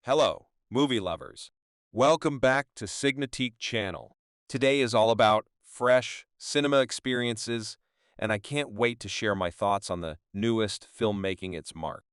Hello, movie lovers. Welcome back to SignaMovie channel. Today is all about fresh cinema experiences, and I can't wait to share my thoughts on the newest film making its mark.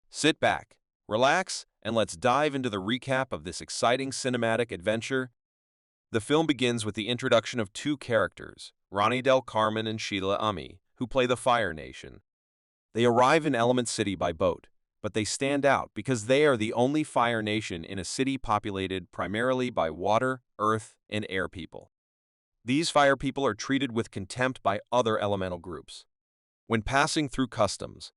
Sit back, relax, and let's dive into the recap of this exciting cinematic adventure. The film begins with the introduction of two characters, Ronnie Del Carmen and Sheila Ummi, who play the Fire Nation. They arrive in Element City by boat, but they stand out because they are the only Fire Nation in a city populated primarily by water, earth, and air people. These fire people are treated with contempt by other elemental groups. When passing through customs,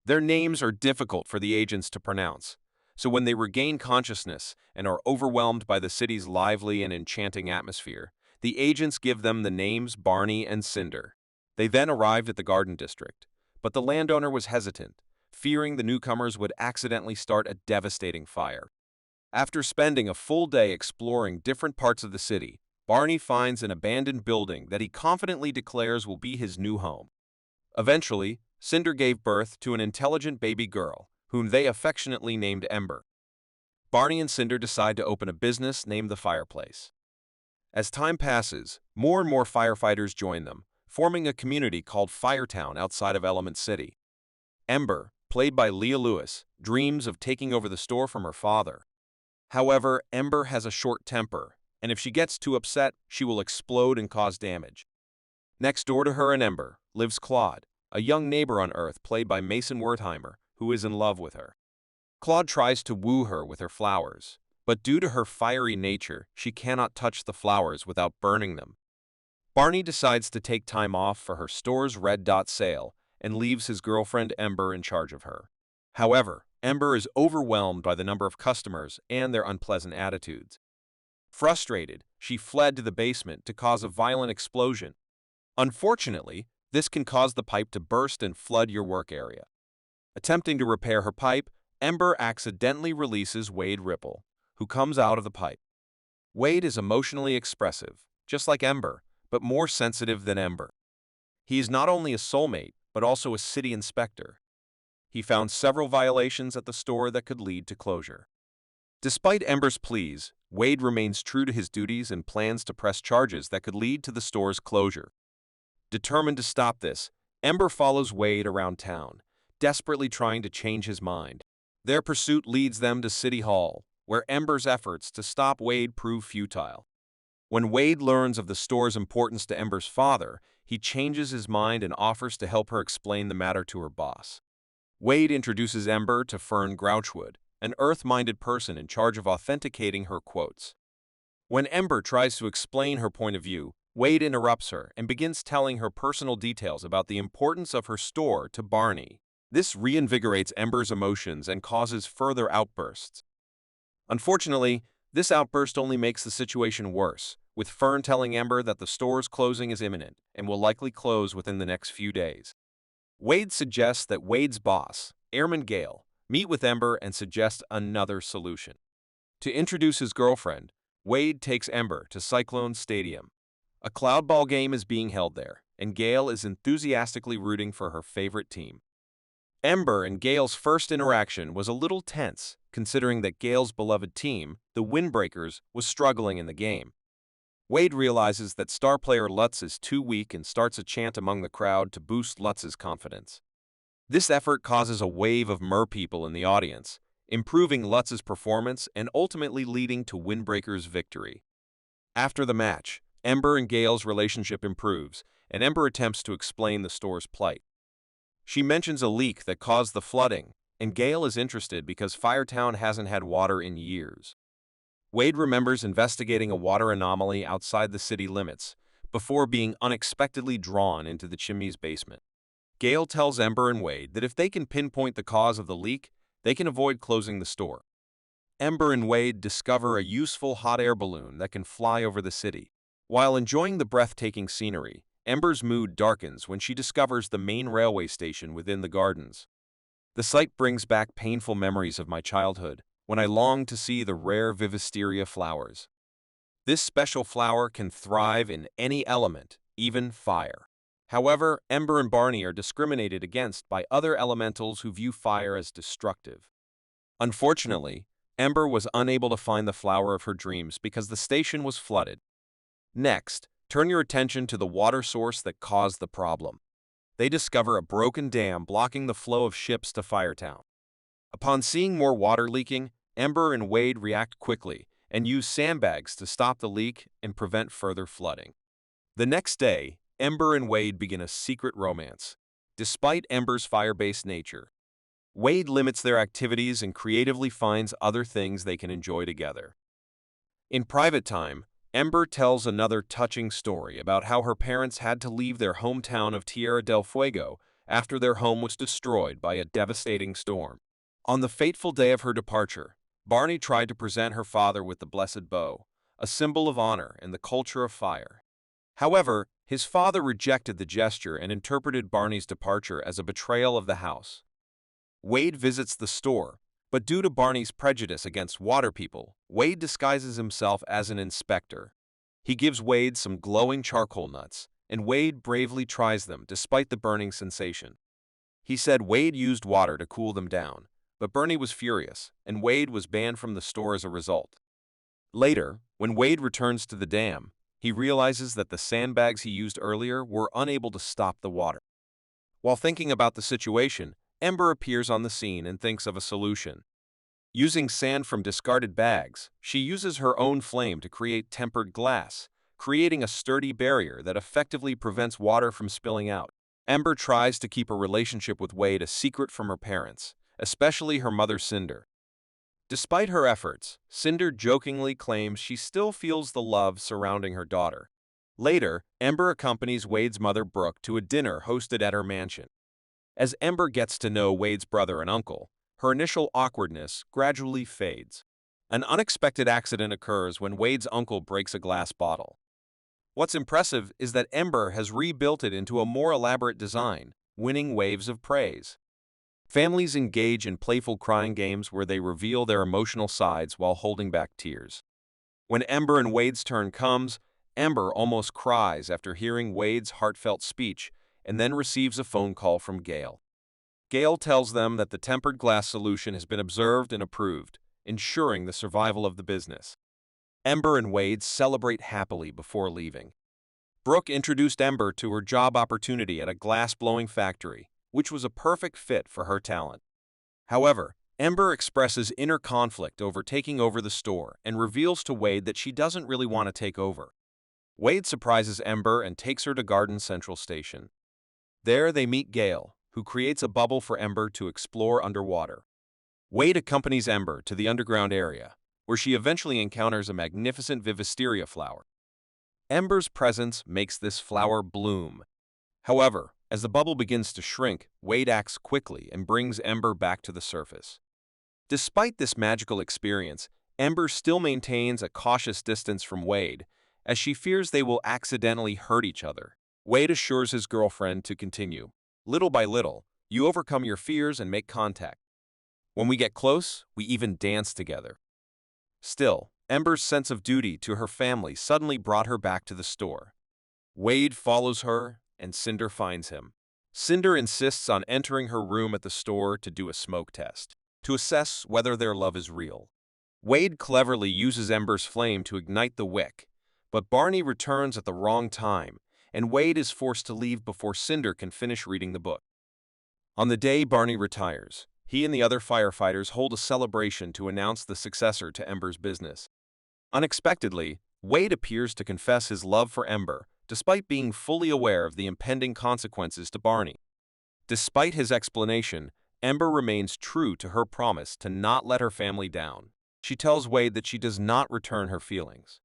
their names are difficult for the agents to pronounce, so when they regain consciousness and are overwhelmed by the city's lively and enchanting atmosphere, the agents give them the names Barney and Cinder. They then arrived at the Garden District, but the landowner was hesitant, fearing the newcomers would accidentally start a devastating fire. After spending a full day exploring different parts of the city, Barney finds an abandoned building that he confidently declares will be his new home. Eventually, Cinder gave birth to an intelligent baby girl, whom they affectionately named Ember. Barney and Cinder decide to open a business named the Fireplace. As time passes, more and more firefighters join them, forming a community called Firetown outside of Element City. Ember, played by Leah Lewis, dreams of taking over the store from her father. However, Ember has a short temper, and if she gets too upset, she will explode and cause damage. Next door to her and Ember lives Claude, a young neighbor on Earth played by Mason Wertheimer, who is in love with her. Claude tries to woo her with her flowers, but due to her fiery nature, she cannot touch the flowers without burning them. Barney decides to take time off for her store's Red Dot sale and leaves his girlfriend Ember in charge of her. However, Ember is overwhelmed by the number of customers and their unpleasant attitudes. Frustrated, she fled to the basement to cause a violent explosion. Unfortunately, this can cause the pipe to burst and flood your work area. Attempting to repair her pipe, Ember accidentally releases Wade Ripple, who comes out of the pipe. Wade is emotionally expressive, just like Ember, but more sensitive than Ember. He is not only a soulmate, but also a city inspector. He found several violations at the store that could lead to closure. Despite Ember's pleas, Wade remains true to his duties and plans to press charges that could lead to the store's closure. Determined to stop this, Ember follows Wade around town, desperately trying to change his mind. Their pursuit leads them to City Hall, where Ember's efforts to stop Wade prove futile. When Wade learns of the store's importance to Ember's father, he changes his mind and offers to help her explain the matter to her boss. Wade introduces Ember to Fern Grouchwood, an earth-minded person in charge of authenticating her quotes. When Ember tries to explain her point of view, Wade interrupts her and begins telling her personal details about the importance of her store to Barney. This reinvigorates Ember's emotions and causes further outbursts. Unfortunately, this outburst only makes the situation worse, with Fern telling Ember that the store's closing is imminent and will likely close within the next few days. Wade suggests that Wade's boss, Airman Gale, meet with Ember and suggest another solution. To introduce his girlfriend, Wade takes Ember to Cyclone Stadium. A cloudball game is being held there, and Gale is enthusiastically rooting for her favorite team. Ember and Gale's first interaction was a little tense, considering that Gale's beloved team, the Windbreakers, was struggling in the game. Wade realizes that star player Lutz is too weak and starts a chant among the crowd to boost Lutz's confidence. This effort causes a wave of merpeople in the audience, improving Lutz's performance and ultimately leading to Windbreaker's victory. After the match, Ember and Gale's relationship improves, and Ember attempts to explain the store's plight. She mentions a leak that caused the flooding, and Gale is interested because Firetown hasn't had water in years. Wade remembers investigating a water anomaly outside the city limits before being unexpectedly drawn into the chimney's basement. Gale tells Ember and Wade that if they can pinpoint the cause of the leak, they can avoid closing the store. Ember and Wade discover a useful hot air balloon that can fly over the city. While enjoying the breathtaking scenery, Ember's mood darkens when she discovers the main railway station within the gardens. The sight brings back painful memories of my childhood, when I longed to see the rare Vivisteria flowers. This special flower can thrive in any element, even fire. However, Ember and Barney are discriminated against by other elementals who view fire as destructive. Unfortunately, Ember was unable to find the flower of her dreams because the station was flooded. Next, turn your attention to the water source that caused the problem. They discover a broken dam blocking the flow of ships to Firetown. Upon seeing more water leaking, Ember and Wade react quickly and use sandbags to stop the leak and prevent further flooding. The next day, Ember and Wade begin a secret romance. Despite Ember's fire-based nature, Wade limits their activities and creatively finds other things they can enjoy together. In private time, Ember tells another touching story about how her parents had to leave their hometown of Tierra del Fuego after their home was destroyed by a devastating storm. On the fateful day of her departure, Barney tried to present her father with the blessed bow, a symbol of honor and the culture of fire. However, his father rejected the gesture and interpreted Barney's departure as a betrayal of the house. Wade visits the store, but due to Barney's prejudice against water people, Wade disguises himself as an inspector. He gives Wade some glowing charcoal nuts, and Wade bravely tries them despite the burning sensation. He said Wade used water to cool them down, but Barney was furious, and Wade was banned from the store as a result. Later, when Wade returns to the dam, he realizes that the sandbags he used earlier were unable to stop the water. While thinking about the situation, Ember appears on the scene and thinks of a solution. Using sand from discarded bags, she uses her own flame to create tempered glass, creating a sturdy barrier that effectively prevents water from spilling out. Ember tries to keep her relationship with Wade a secret from her parents, especially her mother Cinder. Despite her efforts, Cinder jokingly claims she still feels the love surrounding her daughter. Later, Ember accompanies Wade's mother Brooke to a dinner hosted at her mansion. As Ember gets to know Wade's brother and uncle, her initial awkwardness gradually fades. An unexpected accident occurs when Wade's uncle breaks a glass bottle. What's impressive is that Ember has rebuilt it into a more elaborate design, winning waves of praise. Families engage in playful crying games where they reveal their emotional sides while holding back tears. When Ember and Wade's turn comes, Ember almost cries after hearing Wade's heartfelt speech and then receives a phone call from Gail. Gail tells them that the tempered glass solution has been observed and approved, ensuring the survival of the business. Ember and Wade celebrate happily before leaving. Brooke introduced Ember to her job opportunity at a glass-blowing factory, which was a perfect fit for her talent. However, Ember expresses inner conflict over taking over the store and reveals to Wade that she doesn't really want to take over. Wade surprises Ember and takes her to Garden Central Station. There they meet Gail, who creates a bubble for Ember to explore underwater. Wade accompanies Ember to the underground area, where she eventually encounters a magnificent Vivisteria flower. Ember's presence makes this flower bloom. However, as the bubble begins to shrink, Wade acts quickly and brings Ember back to the surface. Despite this magical experience, Ember still maintains a cautious distance from Wade, as she fears they will accidentally hurt each other. Wade assures his girlfriend to continue. Little by little, you overcome your fears and make contact. When we get close, we even dance together. Still, Ember's sense of duty to her family suddenly brought her back to the store. Wade follows her, and Cinder finds him. Cinder insists on entering her room at the store to do a smoke test, to assess whether their love is real. Wade cleverly uses Ember's flame to ignite the wick, but Barney returns at the wrong time, and Wade is forced to leave before Cinder can finish reading the book. On the day Barney retires, he and the other firefighters hold a celebration to announce the successor to Ember's business. Unexpectedly, Wade appears to confess his love for Ember, despite being fully aware of the impending consequences to Barney. Despite his explanation, Ember remains true to her promise to not let her family down. She tells Wade that she does not return her feelings.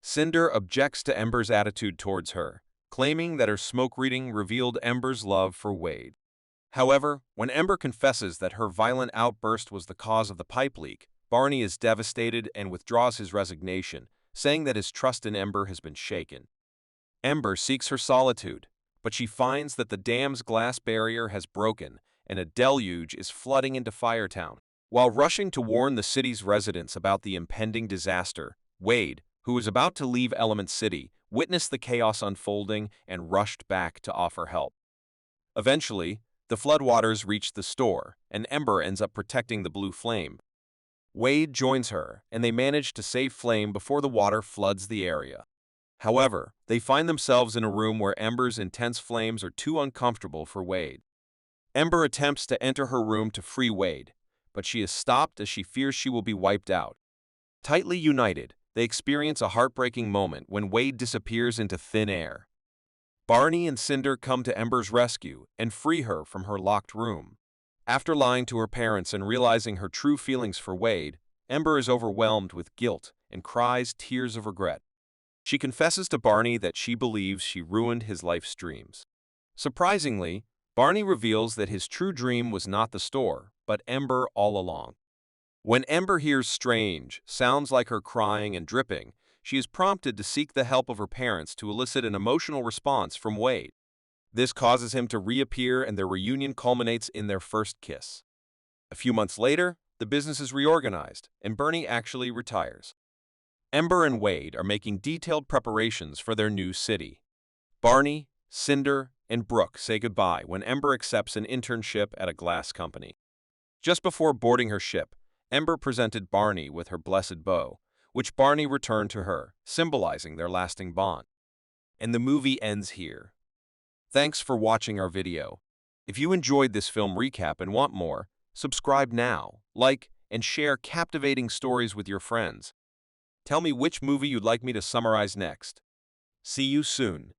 Cinder objects to Ember's attitude towards her, claiming that her smoke reading revealed Ember's love for Wade. However, when Ember confesses that her violent outburst was the cause of the pipe leak, Barney is devastated and withdraws his resignation, saying that his trust in Ember has been shaken. Ember seeks her solitude, but she finds that the dam's glass barrier has broken and a deluge is flooding into Firetown. While rushing to warn the city's residents about the impending disaster, Wade, who was about to leave Element City, witnessed the chaos unfolding and rushed back to offer help. Eventually, the floodwaters reached the store, and Ember ends up protecting the blue flame. Wade joins her, and they manage to save Flame before the water floods the area. However, they find themselves in a room where Ember's intense flames are too uncomfortable for Wade. Ember attempts to enter her room to free Wade, but she is stopped as she fears she will be wiped out. Tightly united, they experience a heartbreaking moment when Wade disappears into thin air. Barney and Cinder come to Ember's rescue and free her from her locked room. After lying to her parents and realizing her true feelings for Wade, Ember is overwhelmed with guilt and cries tears of regret. She confesses to Barney that she believes she ruined his life's dreams. Surprisingly, Barney reveals that his true dream was not the store, but Ember all along. When Ember hears strange sounds like her crying and dripping, she is prompted to seek the help of her parents to elicit an emotional response from Wade. This causes him to reappear, and their reunion culminates in their first kiss. A few months later, the business is reorganized, and Barney actually retires. Ember and Wade are making detailed preparations for their new city. Barney, Cinder, and Brooke say goodbye when Ember accepts an internship at a glass company. Just before boarding her ship, Ember presented Barney with her blessed bow, which Barney returned to her, symbolizing their lasting bond. And the movie ends here. Thanks for watching our video. If you enjoyed this film recap and want more, subscribe now, like, and share captivating stories with your friends. Tell me which movie you'd like me to summarize next. See you soon.